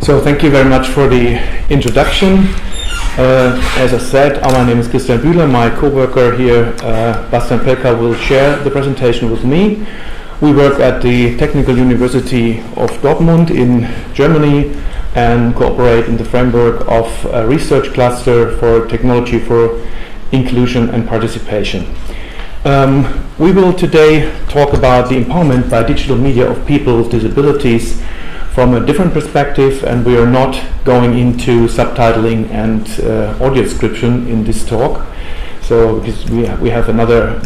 So thank you very much for the introduction. As I said, my name is Bühler. My co-worker here, Bastian Pelka, will share the presentation with me. We work at the Technical University of Dortmund in Germany and cooperate in the framework of a research cluster for technology for inclusion and participation. We will today talk about the empowerment by digital media of people with disabilities from a different perspective, and we are not going into subtitling and audio description in this talk. So because we have another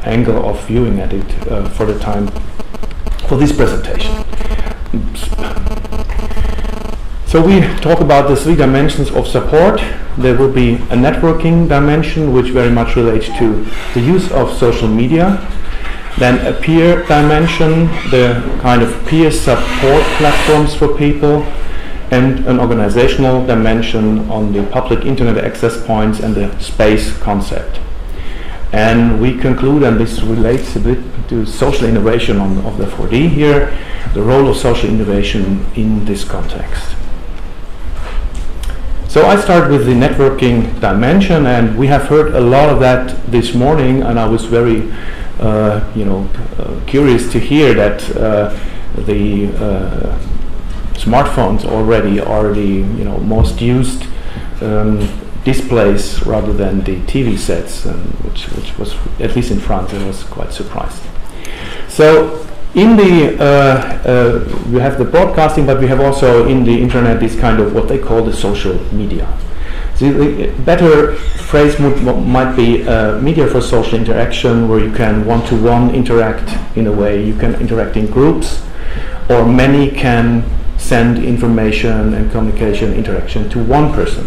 angle of viewing at it for the time for this presentation. So we talk about the three dimensions of support. There will be a networking dimension, which very much relates to the use of social media. Then a peer dimension, the kind of peer support platforms for people, and an organizational dimension on the public internet access points and the space concept. And we conclude, and this relates a bit to social innovation of the 4D here, the role of social innovation in this context. So I start with the networking dimension, and we have heard a lot of that this morning, and I was very curious to hear that the smartphones already are the most used displays rather than the TV sets, which was, at least in France, I was quite surprised. So in the we have the broadcasting, but we have also in the internet this kind of what they call the social media. So the better phrase might be media for social interaction, where you can one-to-one interact in a way, you can interact in groups, or many can send information and communication interaction to one person.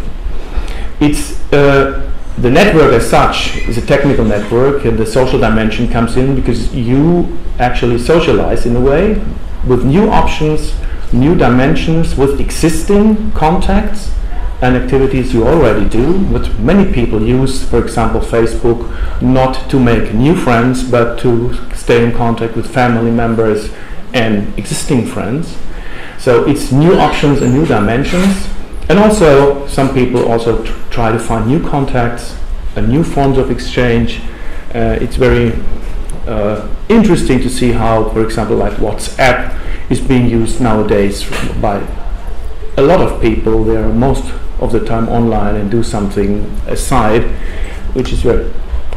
It's the network as such is a technical network, and the social dimension comes in because you actually socialize in a way with new options, new dimensions, with existing contacts and activities you already do. But many people use, for example, Facebook, not to make new friends, but to stay in contact with family members and existing friends. So it's new options and new dimensions. And also, some people also try to find new contacts and new forms of exchange. It's very interesting to see how, for example, like WhatsApp is being used nowadays by a lot of people. They are most of the time online and do something aside, which is very,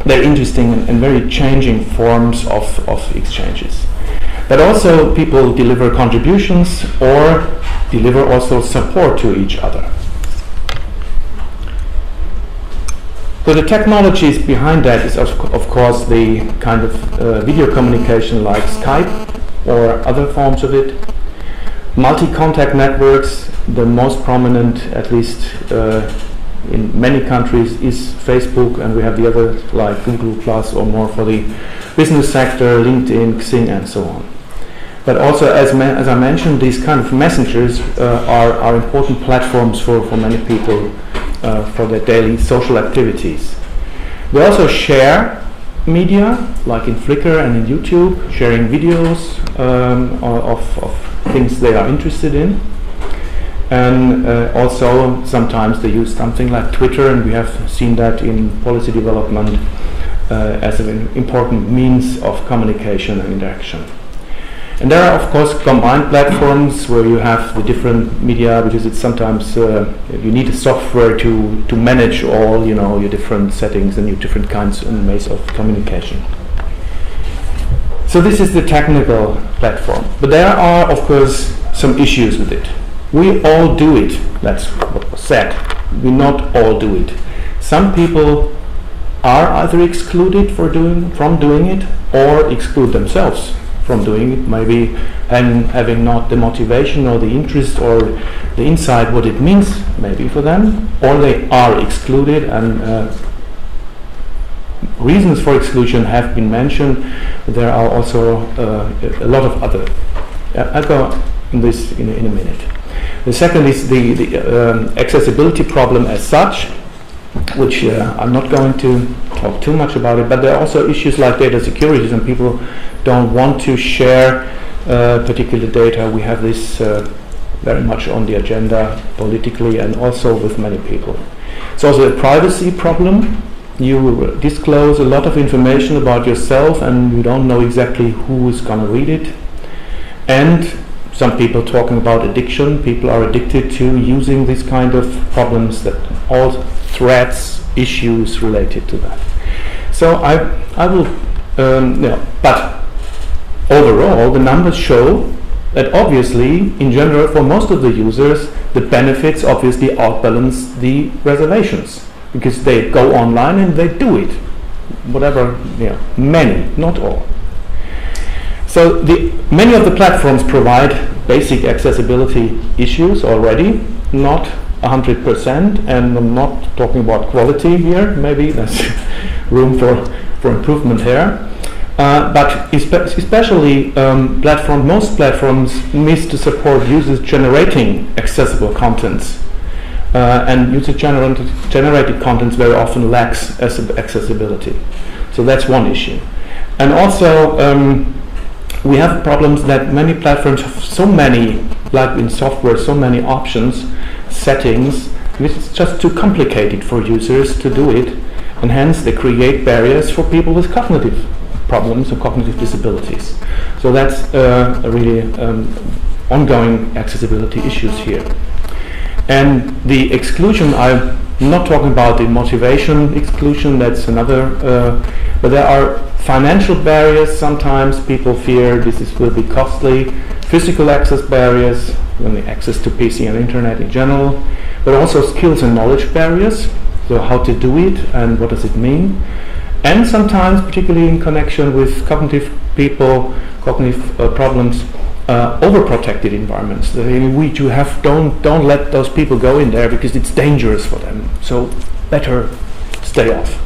very interesting and very changing forms of exchanges. But also people deliver contributions or deliver also support to each other. So the technologies behind that is of course the kind of video communication like Skype or other forms of it. Multi-contact networks, the most prominent, at least in many countries, is Facebook, and we have the others like Google Plus or more for the business sector, LinkedIn, Xing, and so on. But also, as I mentioned, these kind of messengers are important platforms for many people for their daily social activities. They also share media, like in Flickr and in YouTube, sharing videos of things they are interested in. And also sometimes they use something like Twitter, and we have seen that in policy development as an important means of communication and interaction. And there are of course combined platforms where you have the different media, because it's sometimes you need a software to manage all your different settings and your different kinds and ways of communication. So this is the technical platform, but there are of course some issues with it. We all do it, that's what was said. We not all do it. Some people are either excluded from doing it, or exclude themselves from doing it, maybe and having not the motivation or the interest or the insight what it means maybe for them, or they are excluded, and reasons for exclusion have been mentioned. There are also a lot of other. I'll go in this in a minute. The second is the accessibility problem as such, which I'm not going to talk too much about it, but there are also issues like data security, and people don't want to share particular data. We have this very much on the agenda politically and also with many people. It's also a privacy problem. You disclose a lot of information about yourself and you don't know exactly who is going to read it. And some people talking about addiction. People are addicted to using these kind of problems, that all threats, issues related to that. So I will, but overall the numbers show that obviously, in general, for most of the users, the benefits obviously outbalance the reservations, because they go online and they do it. Whatever, many, not all. So many of the platforms provide basic accessibility issues already, not 100%, and I'm not talking about quality here, maybe there's room for improvement here. But especially most platforms miss to support users generating accessible contents. And user-generated contents very often lacks accessibility. So that's one issue. And also, we have problems that many platforms have so many, like in software, so many options, settings, which is just too complicated for users to do it, and hence they create barriers for people with cognitive problems or cognitive disabilities. So that's a really ongoing accessibility issues here. And the exclusion, I'm not talking about the motivation exclusion, that's another, but there are financial barriers. Sometimes people fear will be costly. Physical access barriers, access to PC and internet in general, but also skills and knowledge barriers, so how to do it and what does it mean. And sometimes, particularly in connection with cognitive problems, overprotected environments. Don't let those people go in there because it's dangerous for them. So better stay off.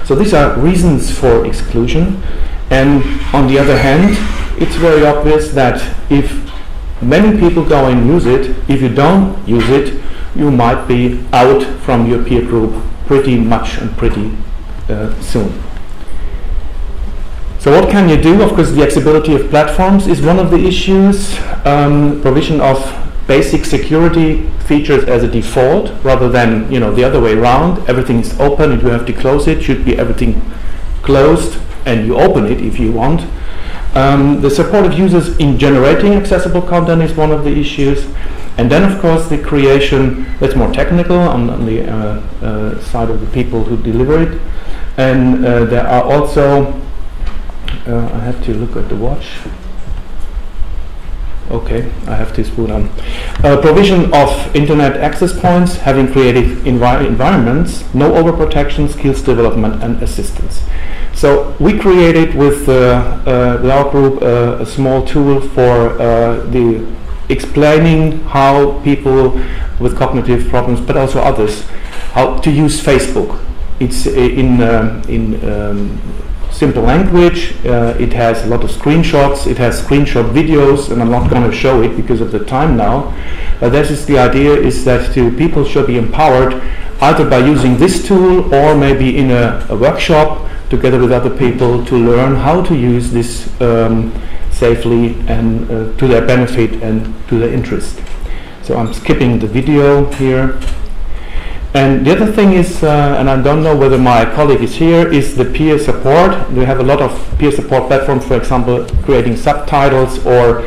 So these are reasons for exclusion. And on the other hand, it's very obvious that if many people go and use it, if you don't use it, you might be out from your peer group pretty much and pretty soon. So what can you do? Of course, the accessibility of platforms is one of the issues. Provision of basic security features as a default, rather than the other way around. Everything is open and you have to close it. Should be everything closed and you open it if you want. The support of users in generating accessible content is one of the issues. And then, of course, the creation, that's more technical on the side of the people who deliver it. And there are also, I have to look at the watch. Okay, I have to spoon on. Provision of internet access points, having creative environments, no overprotection, skills development and assistance. So we created with our group a small tool for the explaining how people with cognitive problems, but also others, how to use Facebook. It's in simple language. It has a lot of screenshots. It has screenshot videos, and I'm not going to show it because of the time now. This is the idea: is that people should be empowered either by using this tool or maybe in a workshop together with other people to learn how to use this safely and to their benefit and to their interest. So I'm skipping the video here. And the other thing is, and I don't know whether my colleague is here, is the peer support. We have a lot of peer support platforms, for example, creating subtitles, or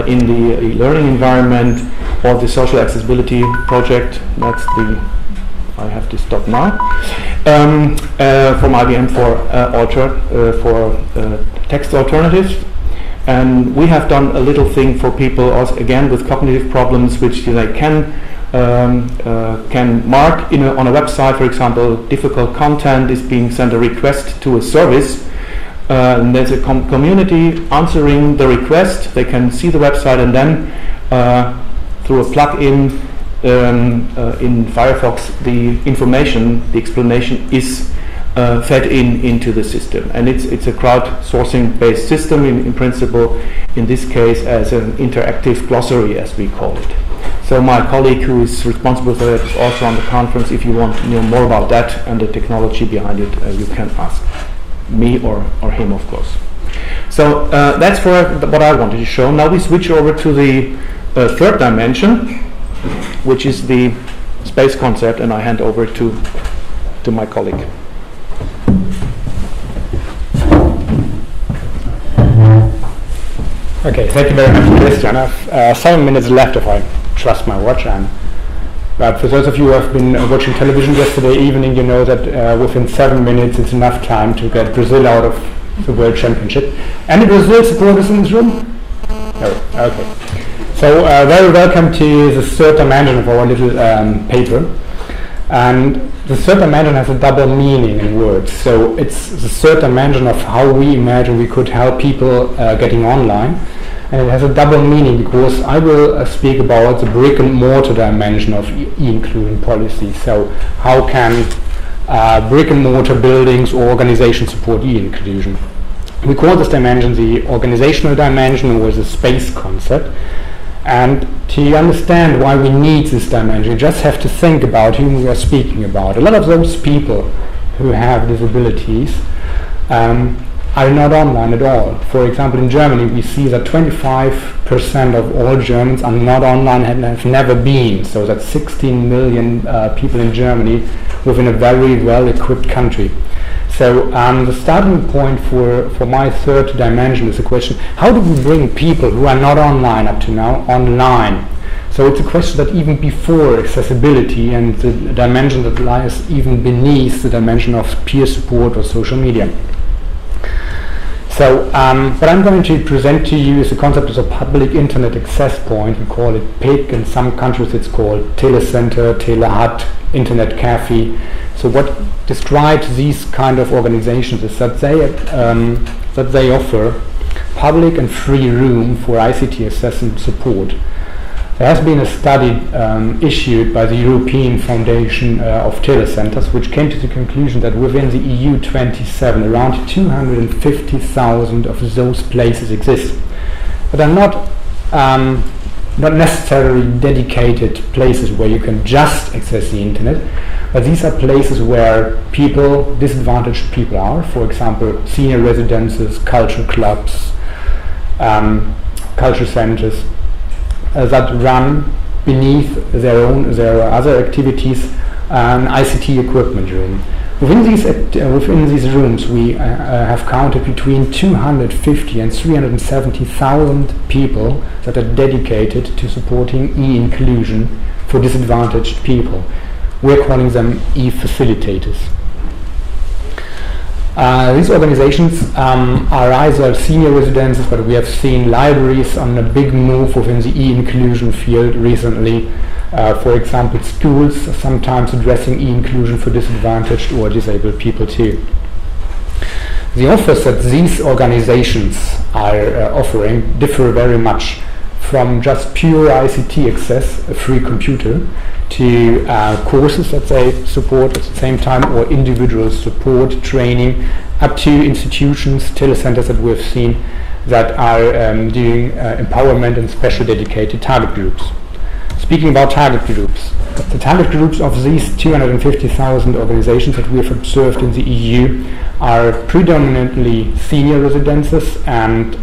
in the learning environment, or the social accessibility project. That's the, I have to stop now, from IBM for text alternatives. And we have done a little thing for people, also, again, with cognitive problems, which they can mark on a website, for example, difficult content is being sent a request to a service, and there's a community answering the request. They can see the website, and then through a plug-in in Firefox, the information, the explanation is fed into the system, and it's a crowdsourcing based system in principle, in this case as an interactive glossary, as we call it. So my colleague who is responsible for that is also on the conference. If you want to know more about that and the technology behind it, you can ask me or him, of course. So that's for what I wanted to show. Now we switch over to the a third dimension, which is the space concept, and I hand over to my colleague. Okay, thank you very much, Christian. I have 7 minutes left if I trust my watch. But for those of you who have been watching television yesterday evening, you know that within 7 minutes it's enough time to get Brazil out of the World Championship. Any Brazil supporters in this room? No, okay. So very welcome to the third dimension of our little paper. And the third dimension has a double meaning in words. So it's the third dimension of how we imagine we could help people getting online. And it has a double meaning because I will speak about the brick and mortar dimension of e-inclusion policy. So how can brick and mortar buildings or organizations support e-inclusion? We call this dimension the organizational dimension, or the space concept. And to understand why we need this dimension, you just have to think about whom we are speaking about. A lot of those people who have disabilities are not online at all. For example, in Germany, we see that 25% of all Germans are not online and have never been. So that's 16 million people in Germany within a very well-equipped country. So the starting point for my third dimension is the question, how do we bring people who are not online up to now online? So it's a question that even before accessibility and the dimension that lies even beneath the dimension of peer support or social media. So what I'm going to present to you is the concept of a public internet access point. We call it PIC. In some countries it's called Telecenter, Telehut, Internet Cafe. So what describes these kind of organizations is that they offer public and free room for ICT access and support. There has been a study issued by the European Foundation of Telecenters, which came to the conclusion that within the EU 27, around 250,000 of those places exist. But are not necessarily dedicated places where you can just access the internet, but these are places where people, disadvantaged people are, for example, senior residences, cultural clubs, culture centers, that run beneath their other activities an ICT equipment room. Within these rooms we have counted between 250 and 370,000 people that are dedicated to supporting e-inclusion for disadvantaged people. We're calling them e-facilitators. These organizations are either senior residences, but we have seen libraries on a big move within the e-inclusion field recently. For example, schools sometimes addressing e-inclusion for disadvantaged or disabled people too. The offers that these organizations are offering differ very much, from just pure ICT access, a free computer, to courses that they support at the same time, or individual support, training, up to institutions, telecenters that we've seen that are doing empowerment and special dedicated target groups. Speaking about target groups, the target groups of these 250,000 organizations that we have observed in the EU are predominantly senior residences and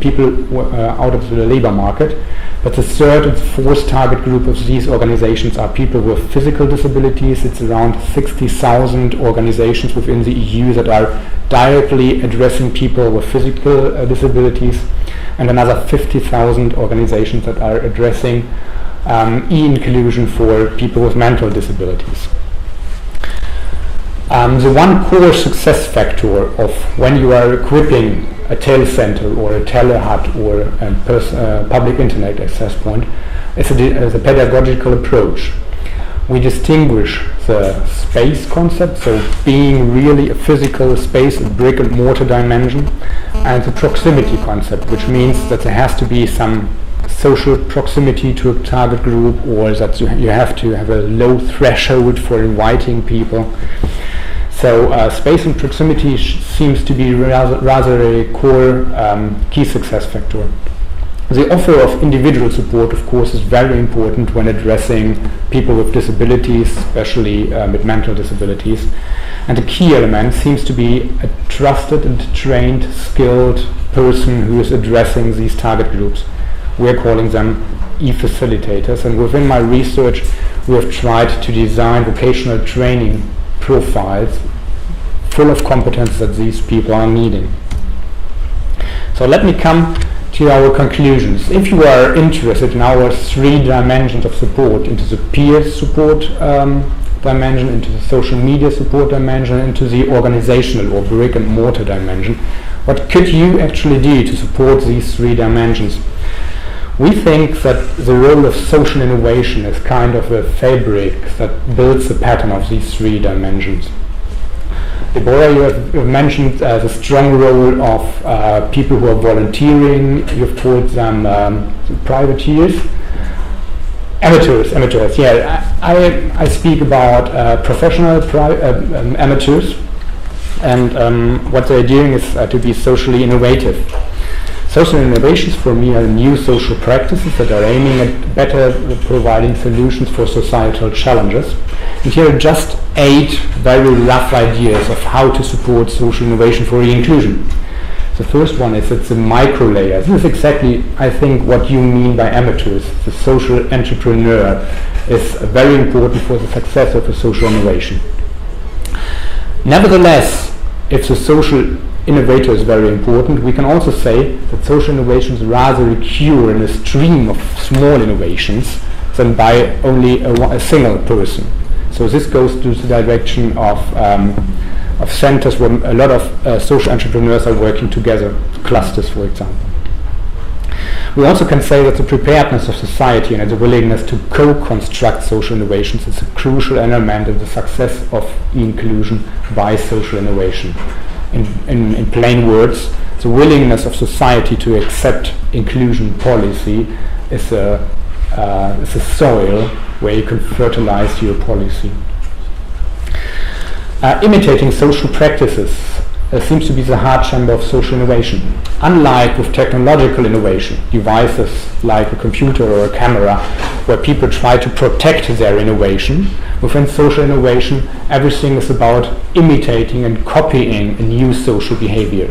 people out of the labor market. But the third and fourth target group of these organizations are people with physical disabilities. It's around 60,000 organizations within the EU that are directly addressing people with physical disabilities, and another 50,000 organizations that are addressing e-inclusion for people with mental disabilities. The one core success factor of when you are equipping a telecenter or a telehut or a public internet access point is a pedagogical approach. We distinguish the space concept, so being really a physical space, a brick and mortar dimension, and the proximity concept, which means that there has to be some social proximity to a target group, or that you have to have a low threshold for inviting people. So space and proximity seems to be rather a core key success factor. The offer of individual support, of course, is very important when addressing people with disabilities, especially with mental disabilities. And the key element seems to be a trusted and trained, skilled person who is addressing these target groups. We're calling them e-facilitators, and within my research we have tried to design vocational training profiles full of competence that these people are needing. So let me come to our conclusions. If you are interested in our 3 dimensions of support, into the peer support dimension, into the social media support dimension, into the organizational or brick and mortar dimension, what could you actually do to support these 3 dimensions? We think that the role of social innovation is kind of a fabric that builds the pattern of these 3 dimensions. Deborah, you have mentioned the strong role of people who are volunteering. You've called them privateers. Amateurs, yeah. I speak about professional amateurs, and what they're doing is to be socially innovative. Social innovations for me are new social practices that are aiming at better providing solutions for societal challenges. And here are just 8 very rough ideas of how to support social innovation for inclusion. The first one is it's a micro layer. This is exactly, I think, what you mean by amateurs. The social entrepreneur is very important for the success of a social innovation. Nevertheless, if the social innovator is very important, we can also say that social innovations rather occur in a stream of small innovations than by only a single person. So this goes to the direction of centers where a lot of social entrepreneurs are working together, clusters, for example. We also can say that the preparedness of society and the willingness to co-construct social innovations is a crucial element in the success of inclusion by social innovation. In plain words, the willingness of society to accept inclusion policy is a soil where you can fertilize your policy. Imitating social practices seems to be the heart chamber of social innovation. Unlike with technological innovation, devices like a computer or a camera, where people try to protect their innovation, within social innovation, everything is about imitating and copying a new social behavior.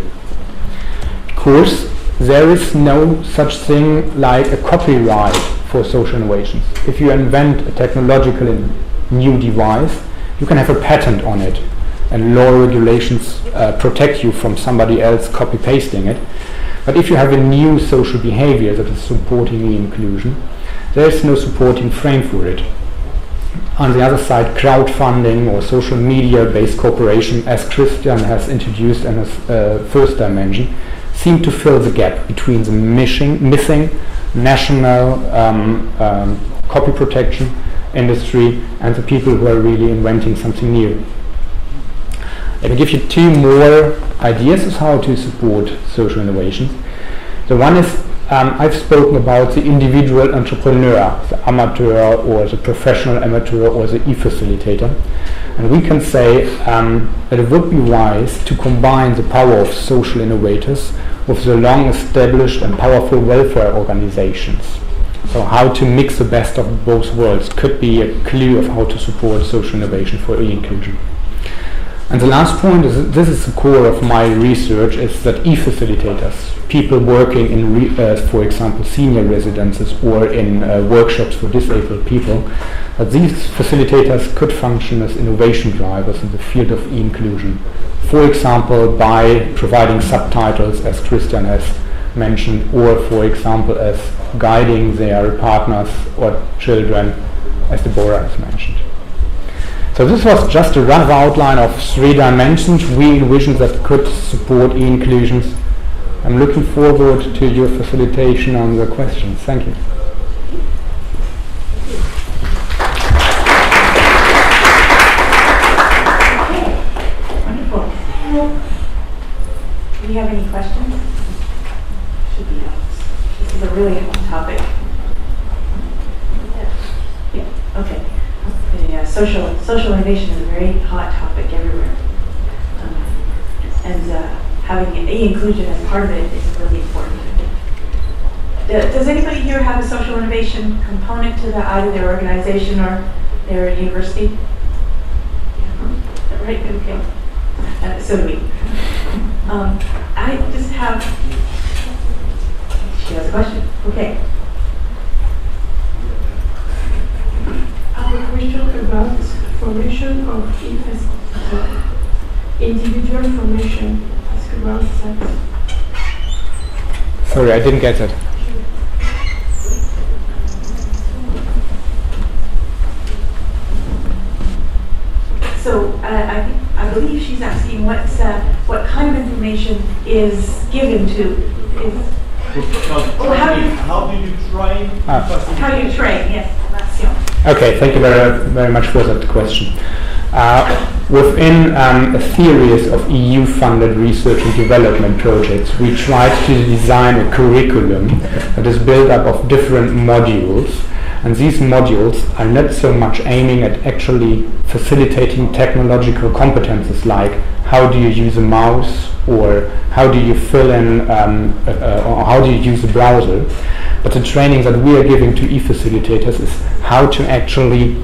Of course, there is no such thing like a copyright for social innovations. If you invent a technological new device, you can have a patent on it, and law regulations protect you from somebody else copy-pasting it. But if you have a new social behavior that is supporting the inclusion, there is no supporting frame for it. On the other side, crowdfunding or social media-based cooperation, as Christian has introduced in his first dimension, seem to fill the gap between the missing national copy protection industry and the people who are really inventing something new. Let me give you 2 more ideas of how to support social innovations. The one is, I've spoken about the individual entrepreneur, the amateur or the professional amateur or the e-facilitator. And we can say that it would be wise to combine the power of social innovators with the long-established and powerful welfare organizations. So how to mix the best of both worlds could be a clue of how to support social innovation for e-inclusion. And the last point is, this is the core of my research, is that e-facilitators, people working in, for example, senior residences or in workshops for disabled people, that these facilitators could function as innovation drivers in the field of e-inclusion. For example, by providing subtitles, as Christian has mentioned, or for example, as guiding their partners or children, as Deborah has mentioned. So this was just a rough outline of 3 dimensions we envision that could support e-inclusions. I'm looking forward to your facilitation on the questions. Thank you. Okay, wonderful. Do you have any questions? Should be. This is a really hot topic. Yeah. Okay. Social innovation is a very hot topic everywhere, and having e-inclusion as part of it is really important. Does anybody here have a social innovation component to either their organization or their university? Yeah. Right. Okay. So do we. I just have. She has a question. Okay. information of individual information. Est-ce que vous savez? Sorry, I didn't get it. So I believe she's asking what kind of information is given to how do you train? How you train? Yes, formation. Okay, thank you very much for that question. Within a series of EU-funded research and development projects, we tried to design a curriculum that is built up of different modules, and these modules are not so much aiming at actually facilitating technological competences like how do you use a mouse or how do you fill in or how do you use a browser, but the training that we are giving to e-facilitators is how to actually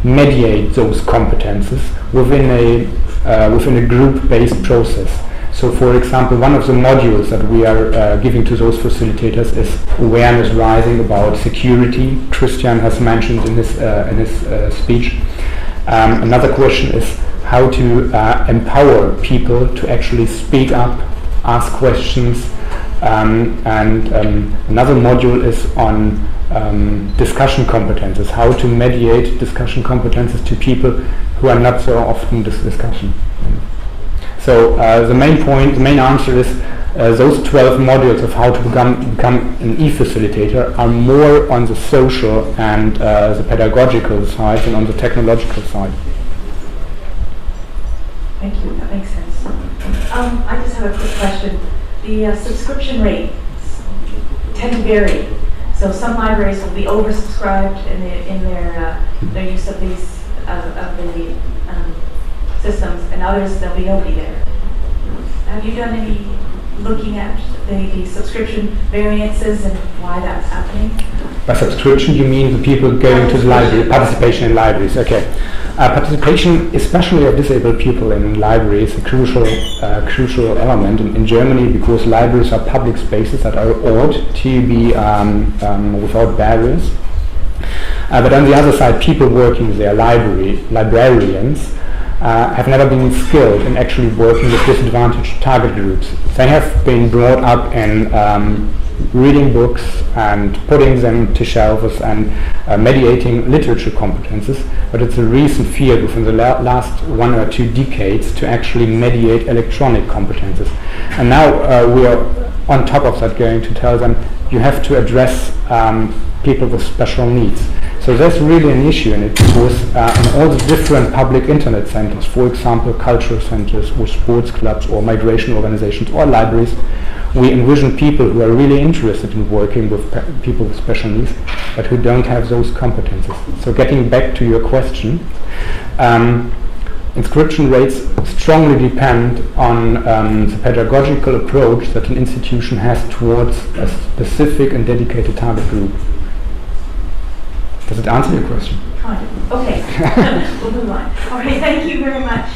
mediate those competences within a group-based process. So, for example, one of the modules that we are giving to those facilitators is awareness rising about security. Christian has mentioned in his speech. Another question is how to empower people to actually speak up, ask questions, and another module is on discussion competences, how to mediate discussion competences to people who are not so often in this discussion. So the main answer is those 12 modules of how to become an e-facilitator are more on the social and the pedagogical side than on the technological side. Thank you, that makes sense. I just have a quick question. The subscription rates tend to vary. So some libraries will be oversubscribed in their use of these systems, and others there'll be nobody there. Have you done any looking at the subscription variances and why that's happening? By subscription, you mean the people going to the library, participation in libraries? Okay. Participation, especially of disabled people in libraries, is a crucial element in Germany, because libraries are public spaces that are ought to be without barriers. But on the other side, people working there, librarians, have never been skilled in actually working with disadvantaged target groups. They have been brought up in reading books and putting them to shelves and mediating literature competences, but it's a recent field within the last 1 or 2 decades to actually mediate electronic competences. And now we are on top of that going to tell them you have to address people with special needs. So there's really an issue in it, because in all the different public internet centers, for example cultural centers or sports clubs or migration organizations or libraries, we envision people who are really interested in working with people with special needs, but who don't have those competences. So getting back to your question, inscription rates strongly depend on the pedagogical approach that an institution has towards a specific and dedicated target group. Does it answer your question? Kind of. Okay. We'll move on. Okay, thank you very much.